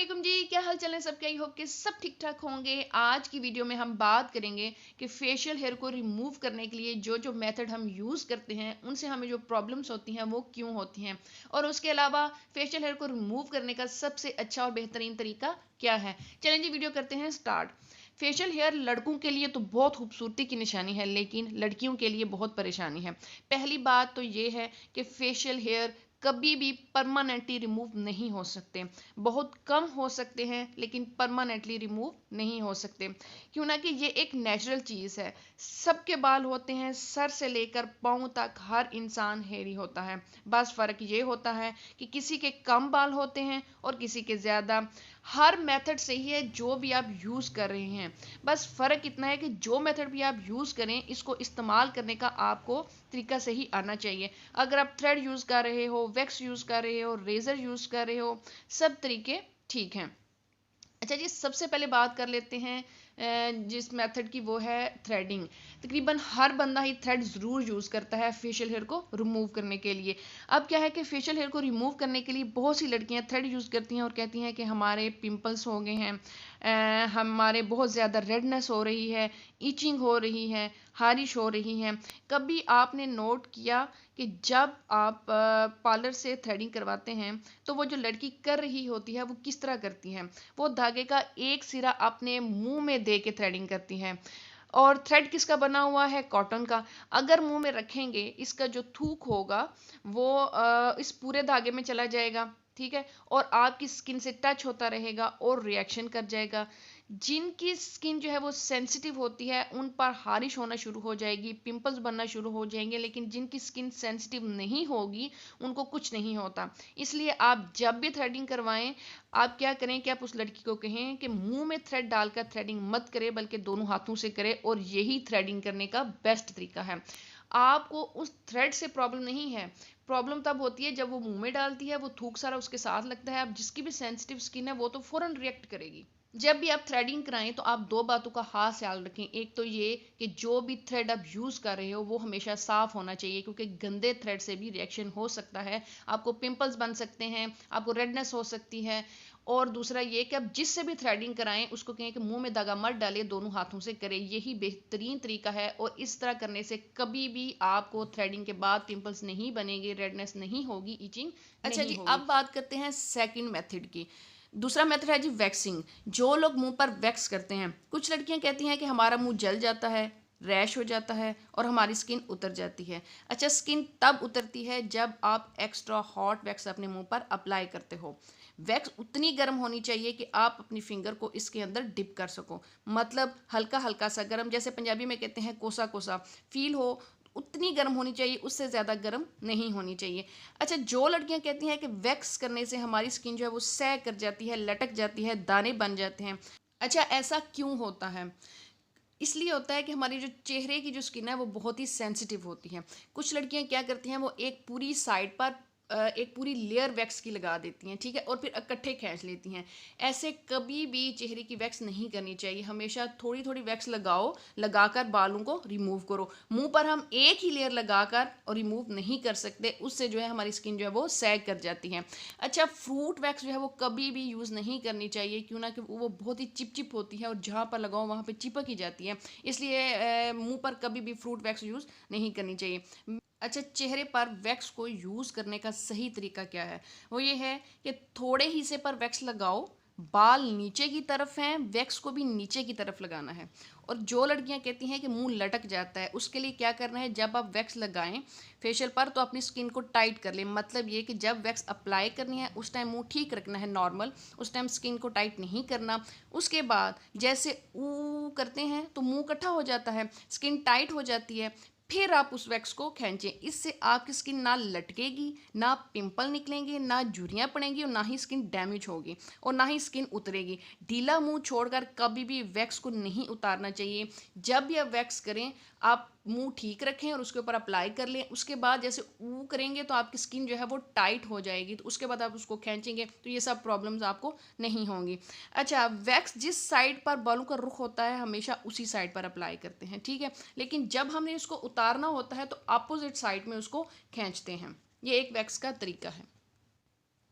वालेकुम जी, क्या हाल चाल है सबके। आई होप कि सब ठीक ठाक होंगे। आज की वीडियो में हम बात करेंगे कि फेशियल हेयर को रिमूव करने के लिए जो जो मेथड हम यूज़ करते हैं उनसे हमें जो प्रॉब्लम्स होती हैं वो क्यों होती हैं, और उसके अलावा फेशियल हेयर को रिमूव करने का सबसे अच्छा और बेहतरीन तरीका क्या है। चलें जी, वीडियो करते हैं स्टार्ट। फेशियल हेयर लड़कों के लिए तो बहुत खूबसूरती की निशानी है, लेकिन लड़कियों के लिए बहुत परेशानी है। पहली बात तो ये है कि फेशियल हेयर कभी भी परमानेंटली रिमूव नहीं हो सकते। बहुत कम हो सकते हैं लेकिन परमानेंटली रिमूव नहीं हो सकते। क्यों ना कि ये एक नेचुरल चीज़ है। सबके बाल होते हैं, सर से लेकर पाँव तक हर इंसान हेयरी होता है। बस फ़र्क ये होता है कि किसी के कम बाल होते हैं और किसी के ज़्यादा। हर मेथड सही है जो भी आप यूज़ कर रहे हैं। बस फ़र्क इतना है कि जो मेथड भी आप यूज़ करें, इसको इस्तेमाल करने का आपको तरीका सही आना चाहिए। अगर आप थ्रेड यूज़ कर रहे हो, वैक्स यूज़ कर रहे हो, रेज़र यूज़ कर रहे हो, सब तरीके ठीक हैं। अच्छा जी, सबसे पहले बात कर लेते हैं जिस मेथड की, वो है थ्रेडिंग। तकरीबन हर बंदा ही थ्रेड ज़रूर यूज़ करता है फेशियल हेयर को रिमूव करने के लिए। अब क्या है कि फेशियल हेयर को रिमूव करने के लिए बहुत सी लड़कियां थ्रेड यूज़ करती हैं और कहती हैं कि हमारे पिंपल्स हो गए हैं, हमारे बहुत ज़्यादा रेडनेस हो रही है, ईचिंग हो रही है, हारिश हो रही है। कभी आपने नोट किया कि जब आप पार्लर से थ्रेडिंग करवाते हैं तो वो जो लड़की कर रही होती है वो किस तरह करती है? वो धागे का एक सिरा अपने मुंह में दे के थ्रेडिंग करती हैं। और थ्रेड किसका बना हुआ है? कॉटन का। अगर मुंह में रखेंगे, इसका जो थूक होगा वो इस पूरे धागे में चला जाएगा, ठीक है, और आपकी स्किन से टच होता रहेगा और रिएक्शन कर जाएगा। जिनकी स्किन जो है वो सेंसिटिव होती है उन पर हारिश होना शुरू हो जाएगी, पिंपल्स बनना शुरू हो जाएंगे, लेकिन जिनकी स्किन सेंसिटिव नहीं होगी उनको कुछ नहीं होता। इसलिए आप जब भी थ्रेडिंग करवाएं, आप क्या करें कि आप उस लड़की को कहें कि मुंह में थ्रेड डालकर थ्रेडिंग मत करे, बल्कि दोनों हाथों से करे, और यही थ्रेडिंग करने का बेस्ट तरीका है। आपको उस थ्रेड से प्रॉब्लम नहीं है। प्रॉब्लम तब होती है जब वो मुंह में डालती है, वो थूक सारा उसके साथ लगता है। अब जिसकी भी सेंसिटिव स्किन है वो तो फौरन रिएक्ट करेगी। जब भी आप थ्रेडिंग कराएं तो आप दो बातों का खास ख्याल रखें। एक तो ये कि जो भी थ्रेड आप यूज़ कर रहे हो वो हमेशा साफ होना चाहिए, क्योंकि गंदे थ्रेड से भी रिएक्शन हो सकता है। आपको पिंपल्स बन सकते हैं, आपको रेडनेस हो सकती है। और दूसरा ये कि आप जिससे भी थ्रेडिंग कराएं उसको कहें कि मुंह में धागा मत डालिए, दोनों हाथों से करें। यही बेहतरीन तरीका है, और इस तरह करने से कभी भी आपको थ्रेडिंग के बाद पिंपल्स नहीं बनेंगे, रेडनेस नहीं होगी, ईचिंग अच्छा नहीं जी होगी। अब बात करते हैं सेकंड मेथड की। दूसरा मेथड है जी वैक्सिंग। जो लोग मुंह पर वैक्स करते हैं, कुछ लड़कियां कहती हैं कि हमारा मुंह जल जाता है, रैश हो जाता है और हमारी स्किन उतर जाती है। अच्छा, स्किन तब उतरती है जब आप एक्स्ट्रा हॉट वैक्स अपने मुंह पर अप्लाई करते हो। वैक्स उतनी गर्म होनी चाहिए कि आप अपनी फिंगर को इसके अंदर डिप कर सको, मतलब हल्का हल्का सा गर्म, जैसे पंजाबी में कहते हैं कोसा कोसा फील हो, उतनी गर्म होनी चाहिए, उससे ज़्यादा गर्म नहीं होनी चाहिए। अच्छा, जो लड़कियां कहती हैं कि वैक्स करने से हमारी स्किन जो है वो सैग कर जाती है, लटक जाती है, दाने बन जाते हैं, अच्छा ऐसा क्यों होता है? इसलिए होता है कि हमारी जो चेहरे की जो स्किन है वो बहुत ही सेंसिटिव होती है। कुछ लड़कियां क्या करती हैं, वो एक पूरी साइड पर एक पूरी लेयर वैक्स की लगा देती हैं, ठीक है, और फिर इकट्ठे खींच लेती हैं। ऐसे कभी भी चेहरे की वैक्स नहीं करनी चाहिए। हमेशा थोड़ी थोड़ी वैक्स लगाओ, लगाकर बालों को रिमूव करो। मुंह पर हम एक ही लेयर लगाकर और रिमूव नहीं कर सकते, उससे जो है हमारी स्किन जो है वो सैग कर जाती है। अच्छा, फ्रूट वैक्स जो है वो कभी भी यूज़ नहीं करनी चाहिए, क्यों ना कि वो बहुत ही चिप होती है और जहाँ पर लगाओ वहाँ पे चिपक ही जाती है। इसलिए मुंह पर कभी भी फ्रूट वैक्स यूज़ नहीं करनी चाहिए। अच्छा, चेहरे पर वैक्स को यूज़ करने का सही तरीका क्या है? वो ये है कि थोड़े हिस्से पर वैक्स लगाओ, बाल नीचे की तरफ हैं, वैक्स को भी नीचे की तरफ लगाना है। और जो लड़कियां कहती हैं कि मुंह लटक जाता है, उसके लिए क्या करना है, जब आप वैक्स लगाएं फेशियल पर तो अपनी स्किन को टाइट कर लें। मतलब ये कि जब वैक्स अप्लाई करनी है उस टाइम मुंह ठीक रखना है नॉर्मल, उस टाइम स्किन को टाइट नहीं करना। उसके बाद जैसे ऊ करते हैं तो मुंह इकट्ठा हो जाता है, स्किन टाइट हो जाती है, फिर आप उस वैक्स को खींचें। इससे आपकी स्किन ना लटकेगी, ना पिंपल निकलेंगे, ना झुर्रियाँ पड़ेंगी, और ना ही स्किन डैमेज होगी और ना ही स्किन उतरेगी। ढीला मुंह छोड़कर कभी भी वैक्स को नहीं उतारना चाहिए। जब भी आप वैक्स करें, आप मुंह ठीक रखें और उसके ऊपर अप्लाई कर लें। उसके बाद जैसे ऊ करेंगे तो आपकी स्किन जो है वो टाइट हो जाएगी, तो उसके बाद आप उसको खींचेंगे तो ये सब प्रॉब्लम्स आपको नहीं होंगी। अच्छा, वैक्स जिस साइड पर बालों का रुख होता है हमेशा उसी साइड पर अप्लाई करते हैं, ठीक है, लेकिन जब हमने इसको उतारना होता है तो अपोजिट साइड में उसको खींचते हैं। ये एक वैक्स का तरीका है।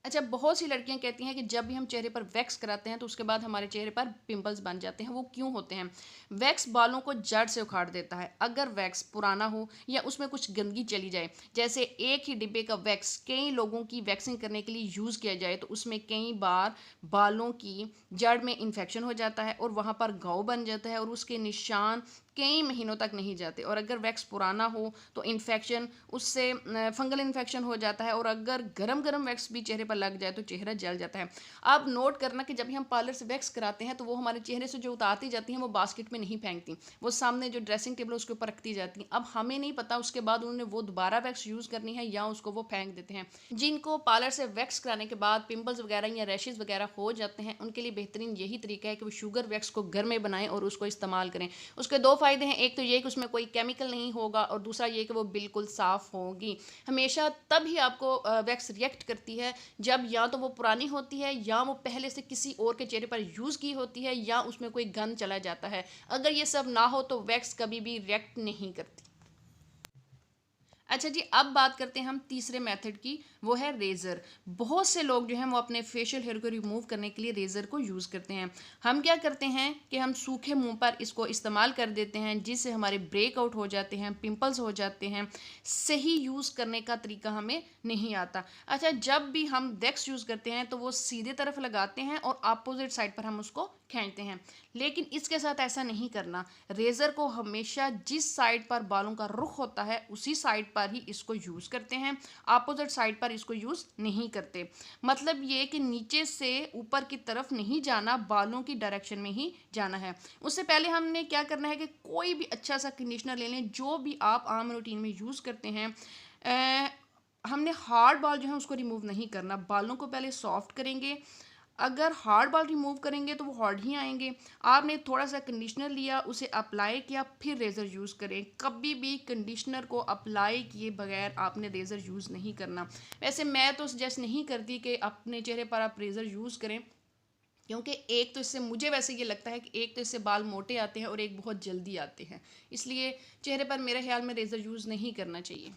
अच्छा, बहुत सी लड़कियां कहती हैं कि जब भी हम चेहरे पर वैक्स कराते हैं तो उसके बाद हमारे चेहरे पर पिंपल्स बन जाते हैं। वो क्यों होते हैं? वैक्स बालों को जड़ से उखाड़ देता है। अगर वैक्स पुराना हो या उसमें कुछ गंदगी चली जाए, जैसे एक ही डिब्बे का वैक्स कई लोगों की वैक्सिंग करने के लिए यूज़ किया जाए, तो उसमें कई बार बालों की जड़ में इन्फेक्शन हो जाता है और वहाँ पर घाव बन जाता है और उसके निशान कई महीनों तक नहीं जाते। और अगर वैक्स पुराना हो तो इन्फेक्शन उससे फंगल इन्फेक्शन हो जाता है, और अगर गरम गरम वैक्स भी चेहरे पर लग जाए तो चेहरा जल जाता है। आप नोट करना कि जब भी हम पार्लर से वैक्स कराते हैं तो वो हमारे चेहरे से जो उतारती जाती हैं वो बास्केट में नहीं फेंकती, वो सामने जो ड्रेसिंग टेबल है उसके ऊपर रखती जाती हैं। अब हमें नहीं पता उसके बाद उन्होंने वो दोबारा वैक्स यूज़ करनी है या उसको वो फेंक देते हैं। जिनको पार्लर से वैक्स कराने के बाद पिंपल्स वगैरह या रैशेज वगैरह हो जाते हैं, उनके लिए बेहतरीन यही तरीका है कि वो शुगर वैक्स को घर में बनाएं और उसको इस्तेमाल करें। उसके दो फायदे हैं, एक तो ये कि उसमें कोई केमिकल नहीं होगा और दूसरा ये कि वो बिल्कुल साफ़ होगी। हमेशा तब ही आपको वैक्स रिएक्ट करती है जब या तो वो पुरानी होती है या वो पहले से किसी और के चेहरे पर यूज़ की होती है या उसमें कोई गंद चला जाता है। अगर ये सब ना हो तो वैक्स कभी भी रिएक्ट नहीं करती। अच्छा जी, अब बात करते हैं हम तीसरे मेथड की, वो है रेज़र। बहुत से लोग जो हैं वो अपने फेशियल हेयर को रिमूव करने के लिए रेज़र को यूज़ करते हैं। हम क्या करते हैं कि हम सूखे मुंह पर इसको इस्तेमाल कर देते हैं, जिससे हमारे ब्रेकआउट हो जाते हैं, पिंपल्स हो जाते हैं। सही यूज़ करने का तरीका हमें नहीं आता। अच्छा, जब भी हम वैक्स यूज़ करते हैं तो वो सीधे तरफ लगाते हैं और अपोजिट साइड पर हम उसको खींचते हैं, लेकिन इसके साथ ऐसा नहीं करना। रेज़र को हमेशा जिस साइड पर बालों का रुख होता है उसी साइड पर ही इसको यूज़ करते हैं, अपोजिट साइड पर इसको यूज़ नहीं करते। मतलब ये कि नीचे से ऊपर की तरफ नहीं जाना, बालों की डायरेक्शन में ही जाना है। उससे पहले हमने क्या करना है कि कोई भी अच्छा सा कंडीशनर ले लें जो भी आप आम रूटीन में यूज़ करते हैं। हमने हार्ड बाल जो है उसको रिमूव नहीं करना, बालों को पहले सॉफ्ट करेंगे। अगर हार्ड बाल रिमूव करेंगे तो वो हार्ड ही आएंगे। आपने थोड़ा सा कंडीशनर लिया, उसे अप्लाई किया, फिर रेज़र यूज़ करें। कभी भी कंडीशनर को अप्लाई किए बगैर आपने रेज़र यूज़ नहीं करना। वैसे मैं तो सजेस्ट नहीं करती कि अपने चेहरे पर आप रेज़र यूज़ करें, क्योंकि एक तो इससे मुझे वैसे ये लगता है कि एक तो इससे बाल मोटे आते हैं और एक बहुत जल्दी आते हैं, इसलिए चेहरे पर मेरे ख्याल में रेज़र यूज़ नहीं करना चाहिए।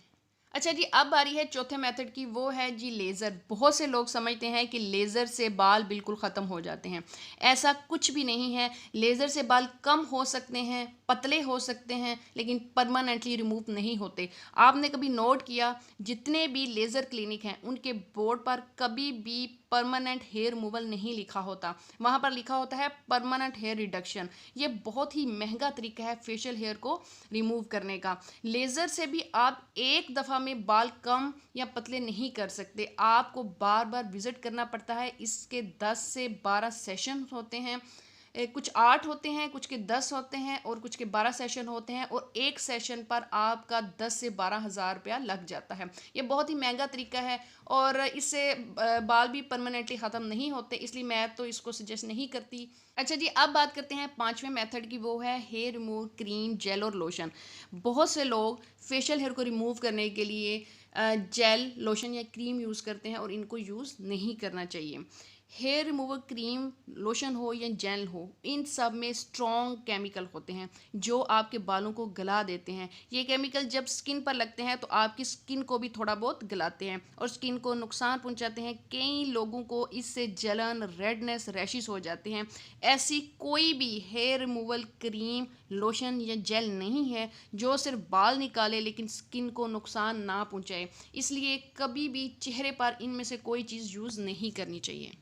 अच्छा जी, अब बारी है चौथे मेथड की, वो है जी लेज़र। बहुत से लोग समझते हैं कि लेज़र से बाल बिल्कुल ख़त्म हो जाते हैं। ऐसा कुछ भी नहीं है। लेज़र से बाल कम हो सकते हैं, पतले हो सकते हैं, लेकिन परमानेंटली रिमूव नहीं होते। आपने कभी नोट किया, जितने भी लेज़र क्लिनिक हैं उनके बोर्ड पर कभी भी परमानेंट हेयर रिमूवल नहीं लिखा होता, वहाँ पर लिखा होता है परमानेंट हेयर रिडक्शन। ये बहुत ही महंगा तरीका है फेशियल हेयर को रिमूव करने का। लेज़र से भी आप एक दफ़ा में बाल कम या पतले नहीं कर सकते, आपको बार बार विजिट करना पड़ता है। इसके 10 से 12 सेशन होते हैं। कुछ 8 होते हैं, कुछ के 10 होते हैं और कुछ के 12 सेशन होते हैं, और एक सेशन पर आपका 10 से 12 हज़ार रुपया लग जाता है। ये बहुत ही महंगा तरीका है और इससे बाल भी परमानेंटली ख़त्म नहीं होते, इसलिए मैं तो इसको सजेस्ट नहीं करती। अच्छा जी, अब बात करते हैं पांचवें मेथड की, वो है हेयर रिमूव क्रीम, जेल और लोशन। बहुत से लोग फेशियल हेयर को रिमूव करने के लिए जेल, लोशन या क्रीम यूज़ करते हैं और इनको यूज़ नहीं करना चाहिए। हेयर रिमूवर क्रीम, लोशन हो या जेल हो, इन सब में स्ट्रॉन्ग केमिकल होते हैं जो आपके बालों को गला देते हैं। ये केमिकल जब स्किन पर लगते हैं तो आपकी स्किन को भी थोड़ा बहुत गलाते हैं और स्किन को नुकसान पहुंचाते हैं। कई लोगों को इससे जलन, रेडनेस, रैशेस हो जाते हैं। ऐसी कोई भी हेयर रिमूवल क्रीम, लोशन या जेल नहीं है जो सिर्फ बाल निकाले लेकिन स्किन को नुकसान ना पहुंचाए, इसलिए कभी भी चेहरे पर इनमें से कोई चीज़ यूज़ नहीं करनी चाहिए।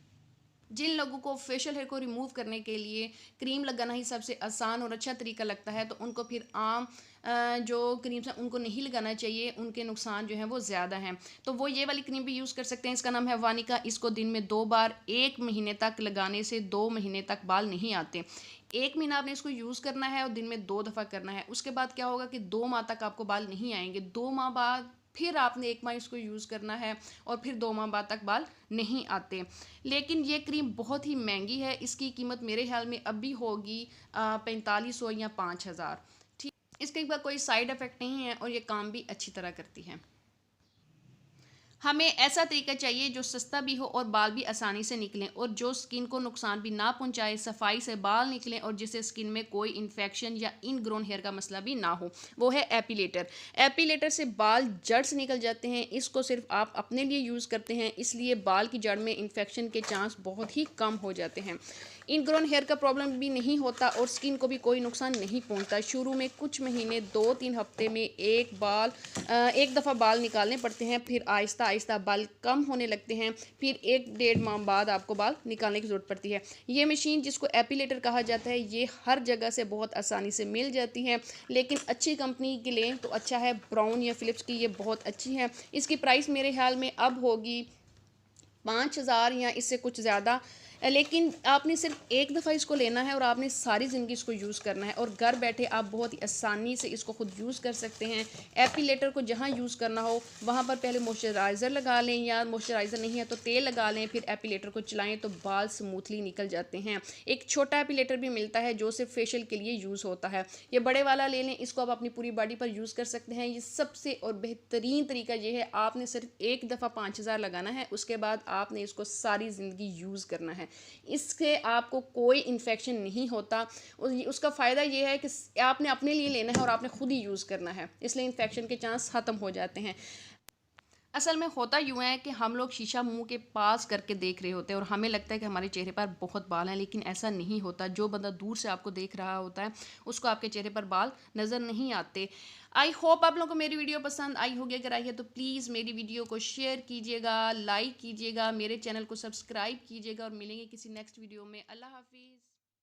जिन लोगों को फेशियल हेयर को रिमूव करने के लिए क्रीम लगाना ही सबसे आसान और अच्छा तरीका लगता है, तो उनको फिर आम जो क्रीम्स हैं उनको नहीं लगाना चाहिए, उनके नुकसान जो हैं वो ज़्यादा हैं। तो वो ये वाली क्रीम भी यूज़ कर सकते हैं, इसका नाम है वानिका। इसको दिन में 2 बार 1 महीने तक लगाने से 2 महीने तक बाल नहीं आते। 1 महीना आपने इसको यूज़ करना है और दिन में 2 दफ़ा करना है। उसके बाद क्या होगा कि 2 माह तक आपको बाल नहीं आएंगे। 2 माह बाद फिर आपने 1 माह इसको यूज़ करना है और फिर 2 माह बाद तक बाल नहीं आते। लेकिन ये क्रीम बहुत ही महंगी है, इसकी कीमत मेरे ख्याल में अभी होगी 4500 या 5000। ठीक, इसके बाद कोई साइड इफ़ेक्ट नहीं है और ये काम भी अच्छी तरह करती है। हमें ऐसा तरीका चाहिए जो सस्ता भी हो और बाल भी आसानी से निकलें और जो स्किन को नुकसान भी ना पहुंचाए, सफाई से बाल निकलें और जिससे स्किन में कोई इन्फेक्शन या इनग्रोन हेयर का मसला भी ना हो, वो है एपिलेटर। एपिलेटर से बाल जड़ से निकल जाते हैं। इसको सिर्फ आप अपने लिए यूज़ करते हैं, इसलिए बाल की जड़ में इन्फेक्शन के चांस बहुत ही कम हो जाते हैं। इनग्रोन हेयर का प्रॉब्लम भी नहीं होता और स्किन को भी कोई नुकसान नहीं पहुंचता। शुरू में कुछ महीने 2-3 हफ्ते में एक दफ़ा बाल निकालने पड़ते हैं, फिर आहिस्ता आहिस्ता बाल कम होने लगते हैं, फिर 1-1.5 माह बाद आपको बाल निकालने की ज़रूरत पड़ती है। ये मशीन जिसको एपिलेटर कहा जाता है, ये हर जगह से बहुत आसानी से मिल जाती है, लेकिन अच्छी कंपनी के लें तो अच्छा है। ब्राउन या फिलिप्स की ये बहुत अच्छी है। इसकी प्राइस मेरे ख्याल में अब होगी 5,000 या इससे कुछ ज़्यादा, लेकिन आपने सिर्फ एक दफ़ा इसको लेना है और आपने सारी ज़िंदगी इसको यूज़ करना है और घर बैठे आप बहुत ही आसानी से इसको खुद यूज़ कर सकते हैं। एपिलेटर को जहाँ यूज़ करना हो वहाँ पर पहले मॉइस्चराइज़र लगा लें, या मॉइस्चराइज़र नहीं है तो तेल लगा लें, फिर एपिलेटर को चलाएं तो बाल स्मूथली निकल जाते हैं। एक छोटा एपिलेटर भी मिलता है जो सिर्फ फेशियल के लिए यूज़ होता है। ये बड़े वाला ले लें, इसको आप अपनी पूरी बॉडी पर यूज़ कर सकते हैं। ये सबसे और बेहतरीन तरीका ये है, आपने सिर्फ एक दफ़ा 5,000 लगाना है, उसके बाद आपने इसको सारी ज़िंदगी यूज़ करना है। इससे आपको कोई इन्फेक्शन नहीं होता। उसका फ़ायदा ये है कि आपने अपने लिए लेना है और आपने खुद ही यूज़ करना है, इसलिए इन्फेक्शन के चांस ख़त्म हो जाते हैं। असल में होता यूँ है कि हम लोग शीशा मुंह के पास करके देख रहे होते हैं और हमें लगता है कि हमारे चेहरे पर बहुत बाल हैं, लेकिन ऐसा नहीं होता। जो बंदा दूर से आपको देख रहा होता है उसको आपके चेहरे पर बाल नज़र नहीं आते। आई होप आप लोगों को मेरी वीडियो पसंद आई होगी। अगर आई है तो प्लीज़ मेरी वीडियो को शेयर कीजिएगा, लाइक कीजिएगा, मेरे चैनल को सब्सक्राइब कीजिएगा और मिलेंगे किसी नेक्स्ट वीडियो में। अल्लाह हाफिज़।